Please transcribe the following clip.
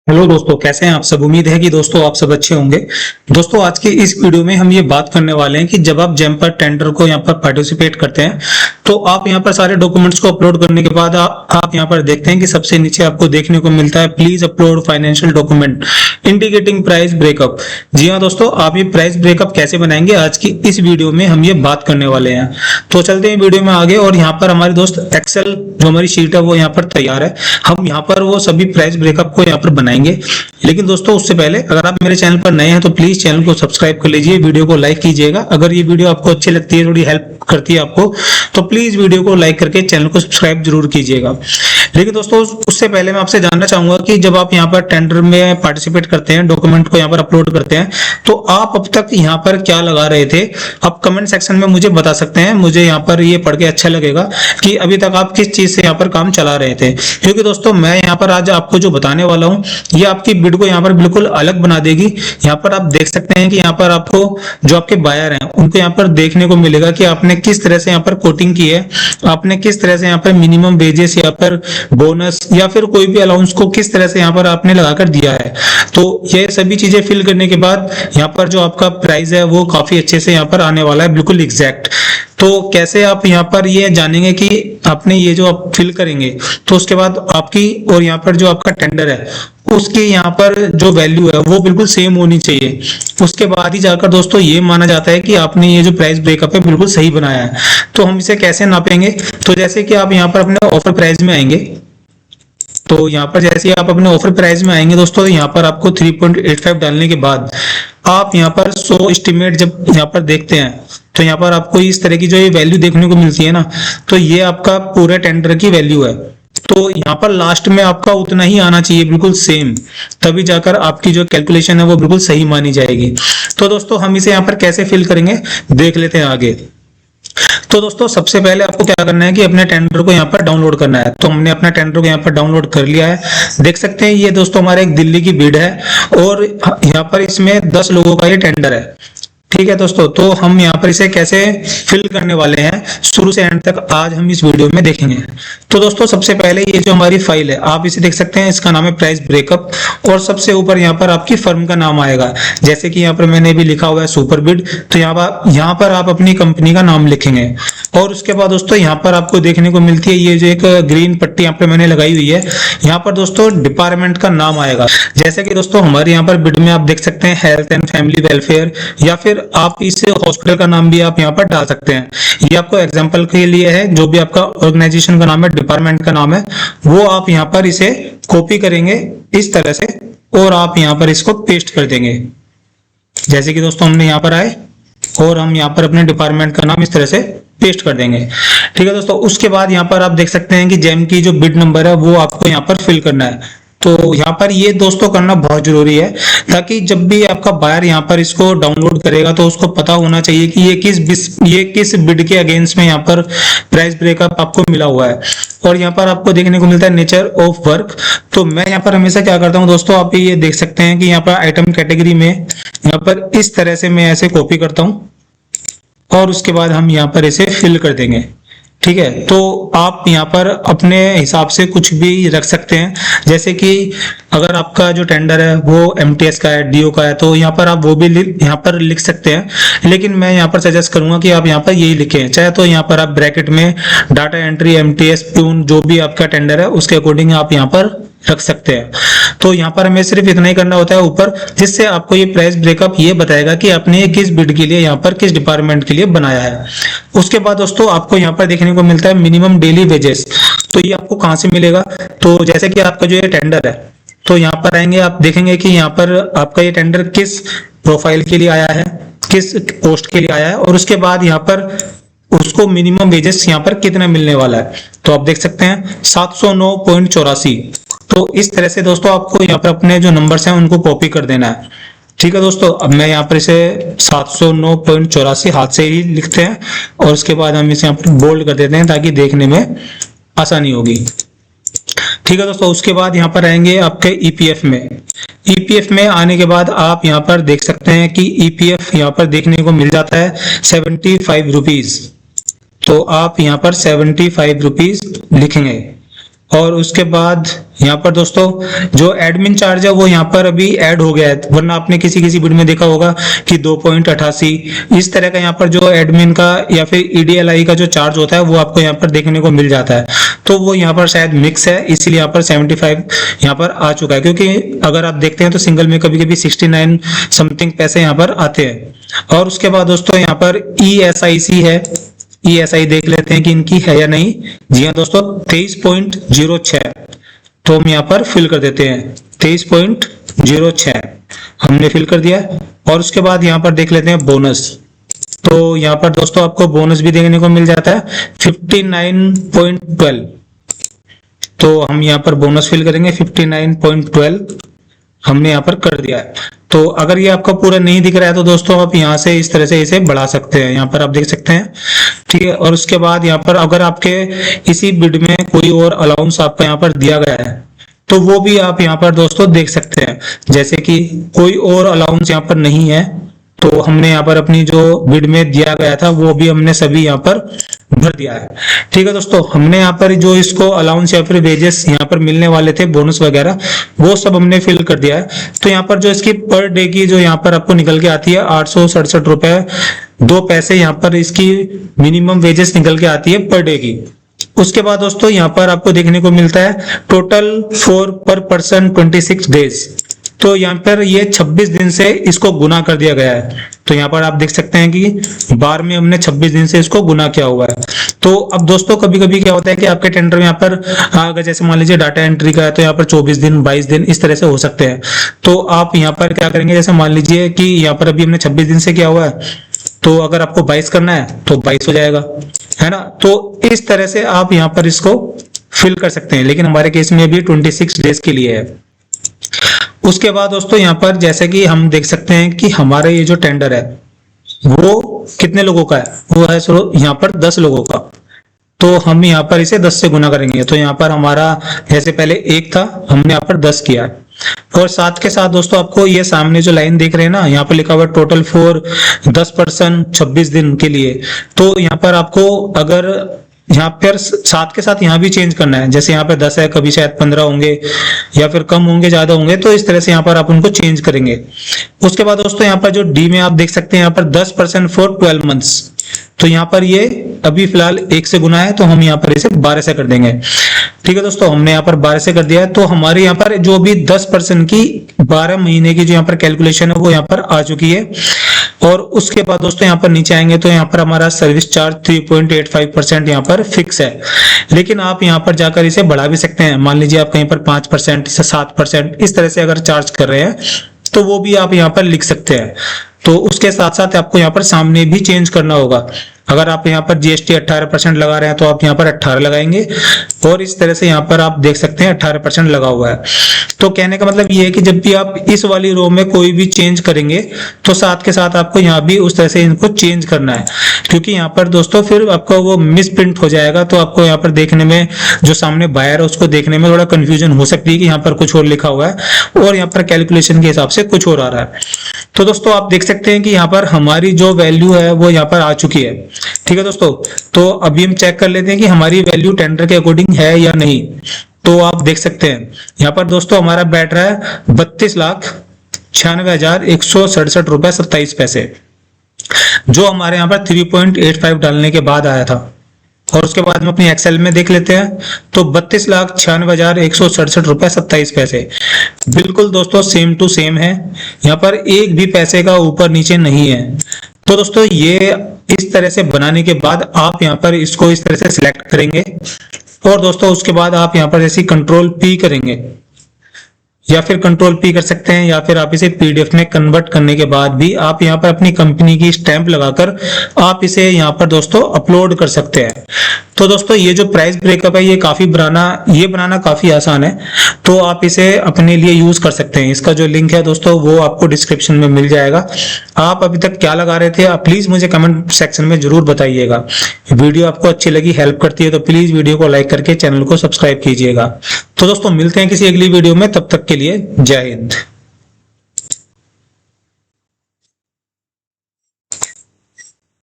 Hello दोस्तों, कैसे हैं आप सब। उम्मीद है कि दोस्तों आप सब अच्छे होंगे। दोस्तों आज के इस वीडियो में हम ये बात करने वाले हैं कि जब आप जेम पर टेंडर को यहाँ पर पार्टिसिपेट करते हैं तो आप यहाँ पर सारे डॉक्यूमेंट्स को अपलोड करने के बाद आप यहाँ पर देखते हैं कि सबसे नीचे आपको देखने को मिलता है please upload financial document indicating price breakup. जी हाँ दोस्तों, आप ये प्राइस ब्रेकअप कैसे बनाएंगे आज की इस वीडियो में हम ये बात करने वाले हैं। तो चलते हैं वीडियो में आगे। और यहाँ पर हमारे दोस्त एक्सेल जो हमारी शीट है वो यहाँ पर तैयार है। हम यहाँ पर वो सभी प्राइस ब्रेकअप को यहाँ पर बनाएंगे। लेकिन दोस्तों उससे पहले अगर आप मेरे चैनल पर नए हैं तो प्लीज चैनल को सब्सक्राइब कर लीजिए, वीडियो को लाइक कीजिएगा। अगर ये वीडियो आपको अच्छी लगती है, थोड़ी हेल्प करती है आपको, तो प्लीज वीडियो को लाइक करके चैनल को सब्सक्राइब जरूर कीजिएगा। लेकिन दोस्तों उससे पहले मैं आपसे जानना चाहूंगा कि जब आप यहाँ पर टेंडर में पार्टिसिपेट करते हैं, डॉक्यूमेंट को यहाँ पर अपलोड करते हैं, तो आप अब तक यहाँ पर क्या लगा रहे थे। आप कमेंट सेक्शन में मुझे बता सकते हैं। मुझे यहाँ पर ये पढ़ के अच्छा लगेगा कि अभी तक आप किस चीज से यहाँ पर काम चला रहे थे। क्योंकि दोस्तों मैं यहाँ पर आज आपको जो बताने वाला हूँ ये आपकी बिड को यहाँ पर बिल्कुल अलग बना देगी। यहाँ पर आप देख सकते हैं कि यहाँ पर आपको जो आपके बायर हैं उनको यहाँ पर देखने को मिलेगा कि आपने किस तरह से यहाँ पर कोटिंग की है, आपने किस तरह से यहाँ पर मिनिमम वेजेस या पर बोनस या फिर कोई भी अलाउंस को किस तरह से यहाँ पर आपने लगाकर दिया है। तो ये सभी चीजें फिल करने के बाद यहाँ पर जो आपका प्राइस है वो काफी अच्छे से यहाँ पर आने वाला है, बिल्कुल एग्जैक्ट। तो कैसे आप यहाँ पर ये जानेंगे कि आपने ये जो आप फिल करेंगे तो उसके बाद आपकी और यहाँ पर जो आपका टेंडर है उसके यहाँ पर जो वैल्यू है वो बिल्कुल सेम होनी चाहिए। उसके बाद ही जाकर दोस्तों ये माना जाता है कि आपने ये जो प्राइस ब्रेकअप है बिल्कुल सही बनाया है। तो हम इसे कैसे नापेंगे, तो जैसे कि आप यहाँ पर अपने ऑफर प्राइस में आएंगे, तो यहाँ पर जैसे आप अपने ऑफर प्राइस में आएंगे दोस्तों, यहाँ पर आपको 3.85 डालने के बाद आप यहाँ पर 100 एस्टिमेट जब यहाँ पर देखते हैं तो यहाँ पर आपको इस तरह की जो ये वैल्यू देखने को मिलती है ना, तो ये आपका पूरे टेंडर की वैल्यू है। तो यहाँ पर लास्ट में आपका उतना ही आना चाहिए, बिल्कुल सेम, तभी जाकर आपकी जो कैलकुलेशन है वो बिल्कुल सही मानी जाएगी। तो दोस्तों हम इसे यहाँ पर कैसे फिल करेंगे देख लेते हैं आगे। तो दोस्तों सबसे पहले आपको क्या करना है कि अपने टेंडर को यहाँ पर डाउनलोड करना है। तो हमने अपना टेंडर को यहाँ पर डाउनलोड कर लिया है। देख सकते हैं ये दोस्तों हमारे एक दिल्ली की बिड है और यहाँ पर इसमें 10 लोगों का ये टेंडर है। ठीक है दोस्तों, तो हम यहाँ पर इसे कैसे फिल करने वाले हैं शुरू से एंड तक आज हम इस वीडियो में देखेंगे। तो दोस्तों सबसे पहले ये जो हमारी फाइल है आप इसे देख सकते हैं, इसका नाम है प्राइस ब्रेकअप और सबसे ऊपर यहाँ पर आपकी फर्म का नाम आएगा। जैसे कि यहाँ पर मैंने भी लिखा हुआ है सुपर बिड, तो यहाँ पर आप अपनी कंपनी का नाम लिखेंगे। और उसके बाद दोस्तों यहाँ पर आपको देखने को मिलती है ये जो एक ग्रीन पट्टी यहाँ पर मैंने लगाई हुई है, यहाँ पर दोस्तों डिपार्टमेंट का नाम आएगा। जैसे कि दोस्तों हमारे यहाँ पर बिड में आप देख सकते हैं हेल्थ एंड फैमिली वेलफेयर, या फिर आप इस हॉस्पिटल का नाम भी आप यहाँ पर डाल सकते हैं। ये आपको एग्जांपल के लिए है, जो भी आपका ऑर्गेनाइजेशन का नाम है, डिपार्टमेंट का नाम है, वो आप यहाँ पर इसे कॉपी करेंगे इस तरह से और आप यहाँ पर इसको पेस्ट कर देंगे। जैसे कि दोस्तों हमने यहाँ पर आए और हम यहाँ पर अपने डिपार्टमेंट का नाम इस तरह से पेस्ट कर देंगे। ठीक है दोस्तों, उसके बाद यहाँ पर आप देख सकते हैं कि जेम की जो बिड नंबर है वो आपको यहाँ पर फिल करना है। तो यहाँ पर ये दोस्तों करना बहुत जरूरी है, ताकि जब भी आपका बायर यहाँ पर इसको डाउनलोड करेगा तो उसको पता होना चाहिए कि ये किस बिड के अगेंस्ट में यहाँ पर प्राइस ब्रेकअप आपको मिला हुआ है। और यहाँ पर आपको देखने को मिलता है नेचर ऑफ वर्क। तो मैं यहाँ पर हमेशा क्या करता हूँ दोस्तों, आप ये देख सकते हैं कि यहाँ पर आइटम कैटेगरी में यहाँ पर इस तरह से मैं ऐसे कॉपी करता हूँ और उसके बाद हम यहाँ पर इसे फिल कर देंगे। ठीक है, तो आप यहाँ पर अपने हिसाब से कुछ भी रख सकते हैं। जैसे कि अगर आपका जो टेंडर है वो एमटीएस का है, डीओ का है, तो यहाँ पर आप वो भी यहाँ पर लिख सकते हैं। लेकिन मैं यहाँ पर सजेस्ट करूंगा कि आप यहाँ पर यही लिखें। चाहे तो यहाँ पर आप ब्रैकेट में डाटा एंट्री, एमटीएस, प्यून, जो भी आपका टेंडर है उसके अकॉर्डिंग आप यहाँ पर रख सकते हैं। तो यहाँ पर हमें सिर्फ इतना ही करना होता है ऊपर, जिससे आपको ये प्राइस ब्रेकअप ये बताएगा कि आपने ये किस बिड के लिए यहाँ पर किस डिपार्टमेंट के लिए बनाया है। उसके बाद दोस्तों आपको यहाँ पर देखने को मिलता है मिनिमम डेली वेजेस। तो ये आपको कहाँ से मिलेगा, तो जैसे कि आपका जो ये टेंडर है तो यहाँ पर आएंगे, आप देखेंगे कि यहाँ पर आपका ये टेंडर किस प्रोफाइल के लिए आया है, किस पोस्ट के लिए आया है, और उसके बाद यहाँ पर उसको मिनिमम वेजेस यहाँ पर कितना मिलने वाला है। तो आप देख सकते हैं 709.84। तो इस तरह से दोस्तों आपको यहाँ पर अपने जो नंबर्स हैं उनको कॉपी कर देना है। ठीक है दोस्तों, अब मैं यहाँ पर इसे 709.84 हाथ से ही लिखते हैं और उसके बाद हम इसे यहाँ पर बोल्ड कर देते हैं ताकि देखने में आसानी होगी। ठीक है दोस्तों, उसके बाद यहाँ पर आएंगे आपके ईपीएफ में। ईपीएफ में आने के बाद आप यहाँ पर देख सकते हैं कि ईपीएफ यहाँ पर देखने को मिल जाता है 75 रुपीज। तो आप यहाँ पर 75 रुपीज लिखेंगे। और उसके बाद यहाँ पर दोस्तों जो एडमिन चार्ज है वो यहाँ पर अभी ऐड हो गया है, वरना आपने किसी किसी वीडियो में देखा होगा कि 2.88 इस तरह का यहाँ पर जो एडमिन का या फिर ईडीएलआई का जो चार्ज होता है वो आपको यहाँ पर देखने को मिल जाता है। तो वो यहाँ पर शायद मिक्स है, इसीलिए यहाँ पर 75 यहाँ पर आ चुका है, क्योंकि अगर आप देखते हैं तो सिंगल में कभी कभी 69 समथिंग पैसे यहाँ पर आते हैं। और उसके बाद दोस्तों यहाँ पर ESIC है, ESI देख लेते हैं कि इनकी है या नहीं। जी हाँ दोस्तों 23.06, तो हम यहाँ पर फिल कर देते हैं 23.06 हमने फिल कर दिया। और उसके बाद यहाँ पर देख लेते हैं बोनस, तो यहाँ पर दोस्तों आपको बोनस भी देखने को मिल जाता है 59.12, तो हम यहाँ पर बोनस फिल करेंगे 59.12 हमने यहाँ पर कर दिया है। तो अगर ये आपका पूरा नहीं दिख रहा है तो दोस्तों आप यहाँ से इस तरह से इसे बढ़ा सकते हैं, यहाँ पर आप देख सकते हैं, ठीक है। और उसके बाद यहाँ पर अगर आपके इसी बिड में कोई और अलाउंस आपका यहाँ पर दिया गया है तो वो भी आप यहाँ पर दोस्तों देख सकते हैं। जैसे कि कोई और अलाउंस यहाँ पर नहीं है तो हमने यहाँ पर अपनी जो बिड में दिया गया था वो भी हमने सभी यहाँ पर भर दिया है, ठीक है दोस्तों। हमने यहाँ पर जो इसको अलाउंस या फिर वेजेस यहाँ पर मिलने वाले थे, बोनस वगैरह, वो सब हमने फिल कर दिया है। तो यहाँ पर जो इसकी पर डे की जो यहाँ पर आपको निकल के आती है 867 रुपए 2 पैसे यहाँ पर इसकी मिनिमम वेजेस निकल के आती है पर डे की। उसके बाद दोस्तों यहाँ पर आपको देखने को मिलता है टोटल फॉर पर पर्सन 26 डेज, तो यहाँ पर ये 26 दिन से इसको गुना कर दिया गया है। तो यहाँ पर आप देख सकते हैं कि बार में हमने 26 दिन से इसको गुना किया हुआ है। तो अब दोस्तों कभी कभी क्या होता है कि आपके टेंडर में यहाँ पर अगर जैसे मान लीजिए डाटा एंट्री का है तो यहाँ पर 24 दिन 22 दिन इस तरह से हो सकते हैं। तो आप यहाँ पर क्या करेंगे, जैसे मान लीजिए कि यहाँ पर अभी हमने 26 दिन से किया हुआ है, तो अगर आपको 22 करना है तो 22 हो जाएगा, है ना। तो इस तरह से आप यहाँ पर इसको फिल कर सकते हैं, लेकिन हमारे केस में अभी 26 डेज के लिए है। उसके बाद दोस्तों यहाँ पर जैसे कि हम देख सकते हैं कि हमारा ये जो टेंडर है वो कितने लोगों का है, वो है यहाँ पर 10 लोगों का। तो हम यहाँ पर इसे 10 से गुना करेंगे, तो यहाँ पर हमारा जैसे पहले 1 था, हमने यहाँ पर 10 किया। और साथ के साथ दोस्तों आपको ये सामने जो लाइन देख रहे हैं ना, यहाँ पर लिखा हुआ टोटल फॉर 10 पर्सन 26 दिन के लिए, तो यहाँ पर आपको अगर यहाँ पर साथ के साथ यहाँ भी चेंज करना है, जैसे यहाँ पे 10 है, कभी शायद 15 होंगे या फिर कम होंगे, ज्यादा होंगे, तो इस तरह से यहाँ पर आप उनको चेंज करेंगे। उसके बाद दोस्तों यहाँ पर जो डी में आप देख सकते हैं यहाँ पर 10% फॉर 12 मंथ्स, तो यहाँ पर ये अभी फिलहाल 1 से गुना है, तो हम यहाँ पर इसे 12 से कर देंगे, ठीक है दोस्तों। हमने यहाँ पर 12 से कर दिया है, तो हमारे यहाँ पर जो भी 10% की 12 महीने की जो यहाँ पर कैलकुलेशन है वो यहाँ पर आ चुकी है। और उसके बाद दोस्तों यहाँ पर नीचे आएंगे तो यहाँ पर हमारा सर्विस चार्ज 3.85% यहाँ पर फिक्स है, लेकिन आप यहाँ पर जाकर इसे बढ़ा भी सकते हैं। मान लीजिए आप कहीं पर 5% से 7% इस तरह से अगर चार्ज कर रहे हैं तो वो भी आप यहाँ पर लिख सकते हैं। तो उसके साथ साथ आपको यहाँ पर सामने भी चेंज करना होगा। अगर आप यहाँ पर GST 18% लगा रहे हैं तो आप यहाँ पर 18 लगाएंगे, और इस तरह से यहाँ पर आप देख सकते हैं 18% लगा हुआ है। तो कहने का मतलब ये है कि जब भी आप इस वाली रो में कोई भी चेंज करेंगे तो साथ के साथ आपको यहाँ भी उस तरह से इनको चेंज करना है, क्योंकि यहाँ पर दोस्तों फिर आपका वो मिस प्रिंट हो जाएगा, तो आपको यहाँ पर देखने में जो सामने बायर है उसको देखने में थोड़ा कंफ्यूजन हो सकती है कि यहाँ पर कुछ और लिखा हुआ है और यहाँ पर कैलकुलेशन के हिसाब से कुछ और आ रहा है। तो दोस्तों आप देख सकते हैं कि यहाँ पर हमारी जो वैल्यू है वो यहाँ पर आ चुकी है, ठीक है दोस्तों। तो अभी हम चेक कर लेते हैं कि हमारी वैल्यू टेंडर के अकॉर्डिंग है या नहीं। तो आप देख सकते हैं यहाँ पर दोस्तों हमारा बैठ रहा है 32,96,167 रुपए 27 पैसे, जो हमारे यहाँ पर 3.85 डालने के बाद आया था। और उसके बाद हम अपनी एक्सेल में देख लेते हैं तो 32,96,167 रुपए 27 पैसे बिल्कुल दोस्तों सेम टू सेम है, यहाँ पर एक भी पैसे का ऊपर नीचे नहीं है। तो दोस्तों ये इस तरह से बनाने के बाद आप यहाँ पर इसको इस तरह से सिलेक्ट करेंगे, और दोस्तों उसके बाद आप यहाँ पर जैसे कंट्रोल P करेंगे या फिर कंट्रोल P कर सकते हैं, या फिर आप इसे PDF में कन्वर्ट करने के बाद भी आप यहाँ पर अपनी कंपनी की स्टैंप लगाकर आप इसे यहाँ पर दोस्तों अपलोड कर सकते हैं। तो दोस्तों ये जो प्राइस ब्रेकअप है ये बनाना काफी आसान है, तो आप इसे अपने लिए यूज कर सकते हैं। इसका जो लिंक है दोस्तों वो आपको डिस्क्रिप्शन में मिल जाएगा। आप अभी तक क्या लगा रहे थे आप प्लीज मुझे कमेंट सेक्शन में जरूर बताइएगा। वीडियो आपको अच्छी लगी, हेल्प करती है तो प्लीज वीडियो को लाइक करके चैनल को सब्सक्राइब कीजिएगा। तो दोस्तों मिलते हैं किसी अगली वीडियो में, तब तक के लिए जय हिंद।